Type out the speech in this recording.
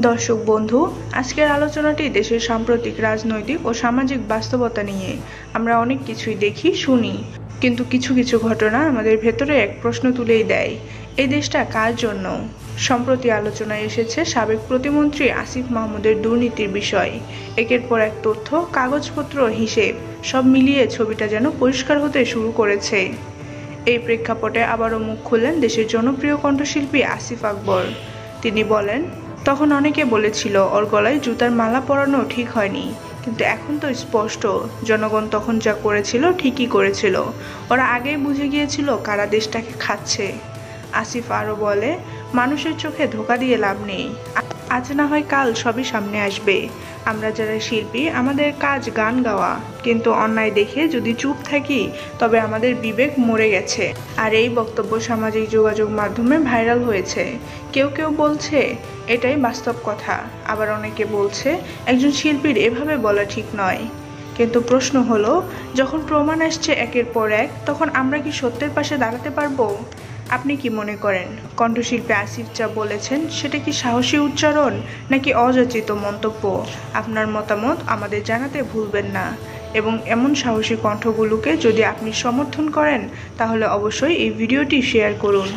দর্শক বন্ধু, আজকের আলোচনাটি দেশের সাম্প্রতিক রাজনৈতিক ও সামাজিক বাস্তবতা নিয়ে। আমরা অনেক কিছুই দেখি, শুনি, কিন্তু কিছু কিছু ঘটনা আমাদের ভেতরে এক প্রশ্ন তুলেই দেয়, এই দেশটা কার জন্য? সম্প্রতি আলোচনায় এসেছে সাবেক প্রতিমন্ত্রী আসিফ মাহমুদের দুর্নীতির বিষয়। একের পর এক তথ্য, কাগজপত্র, হিসেব সব মিলিয়ে ছবিটা যেন পরিষ্কার হতে শুরু করেছে। এই প্রেক্ষাপটে আবারও মুখ খুললেন দেশের জনপ্রিয় কণ্ঠশিল্পী আসিফ আকবর। তিনি বলেন, তখন অনেকে বলেছিল ওর গলায় জুতার মালা পরানো ঠিক হয়নি, কিন্তু এখন তো স্পষ্ট জনগণ তখন যা করেছিল ঠিকই করেছিল। ওরা আগেই বুঝে গিয়েছিল কারা দেশটাকে খাচ্ছে। আসিফ আরও বলে, মানুষের চোখে ধোঁকা দিয়ে লাভ নেই, আজ না হয় কাল সবই সামনে আসবে। আমরা যারা শিল্পী, আমাদের কাজ গান গাওয়া, কিন্তু অন্যায় দেখে যদি চুপ থাকি তবে আমাদের বিবেক মরে গেছে। আর এই বক্তব্য সামাজিক যোগাযোগ মাধ্যমে ভাইরাল হয়েছে। কেউ কেউ বলছে এটাই বাস্তব কথা, আবার অনেকে বলছে একজন শিল্পীর এভাবে বলা ঠিক নয়। কিন্তু প্রশ্ন হলো, যখন প্রমাণ আসছে একের পর এক, তখন আমরা কি সত্যের পাশে দাঁড়াতে পারবো? আপনি কি মনে করেন কণ্ঠশিল্পী আসিফ যা বলেছেন সেটা কি সাহসী উচ্চারণ নাকি অযাচিত মন্তব্য? আপনার মতামত আমাদের জানাতে ভুলবেন না। এবং এমন সাহসী কণ্ঠগুলোকে যদি আপনি সমর্থন করেন তাহলে অবশ্যই এই ভিডিওটি শেয়ার করুন।